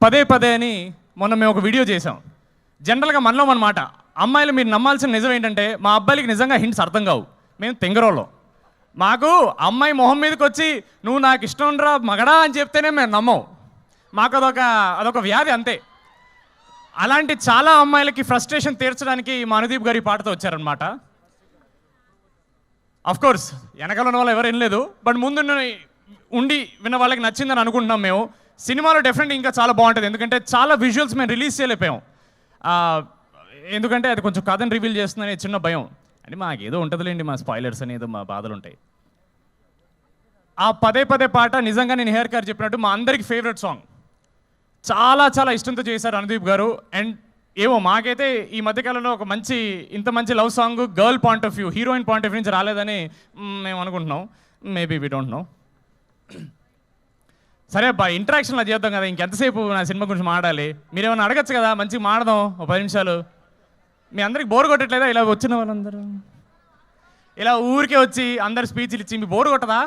పదే పదే అని మొన్న మేము ఒక వీడియో చేసాం. జనరల్గా మనలో మన మాట, అమ్మాయిలు మీరు నమ్మాల్సిన నిజం ఏంటంటే మా అబ్బాయిలకి నిజంగా హింట్స్ అర్థం కావు. మేము తెంగరోళ్ళం. మాకు అమ్మాయి మొహం మీదకి వచ్చి నువ్వు నాకు ఇష్టం రా మగడా అని చెప్తేనే మేము నమ్మం. మాకు అదొక వ్యాధి అంతే. అలాంటి చాలా అమ్మాయిలకి ఫ్రస్ట్రేషన్ తీర్చడానికి మా అనుదీప్ గారి పాటతో వచ్చారనమాట. అఫ్ కోర్స్ వెనకాల ఉన్న వాళ్ళు ఎవరు వినలేదు, బట్ ముందు ఉండి విన్న వాళ్ళకి నచ్చిందని అనుకుంటున్నాం మేము. సినిమాలో డెఫినెట్గా ఇంకా చాలా బాగుంటుంది, ఎందుకంటే చాలా విజువల్స్ మేము రిలీజ్ చేయలేకపోయాం. ఎందుకంటే అది కొంచెం కథను రివీల్ చేస్తుందని చిన్న భయం. అంటే మాకు ఏదో ఉంటుందిలేండి, మా స్పాయిలర్స్ అని ఏదో మా బాధలు ఉంటాయి. ఆ పదే పదే పాట నిజంగా నేను హెయిర్ గారు చెప్పినట్టు మా అందరికి ఫేవరెట్ సాంగ్. చాలా చాలా ఇష్టంతో చేశారు అనుదీప్ గారు. అండ్ ఏమో మాకైతే ఈ మధ్యకాలంలో ఒక ఇంత మంచి love song girl point of view, heroine point of view నుంచి రాలేదని మేము అనుకుంటున్నాం. Maybe we don't know. సరే అబ్బా, ఇంటరాక్షన్లో చేద్దాం కదా, ఇంకెంతసేపు నా సినిమా గురించి మాట్లాడాలి. మీరేమన్నా అడగచ్చు కదా, మంచిగా మాడదాం ఒక 10 నిమిషాలు. మీ అందరికి బోర్ కొట్టట్లేదా ఇలా వచ్చిన వాళ్ళందరూ ఇలా ఊరికే వచ్చి అందరు స్పీచ్లు ఇచ్చి మీ బోర్ కొట్టదా?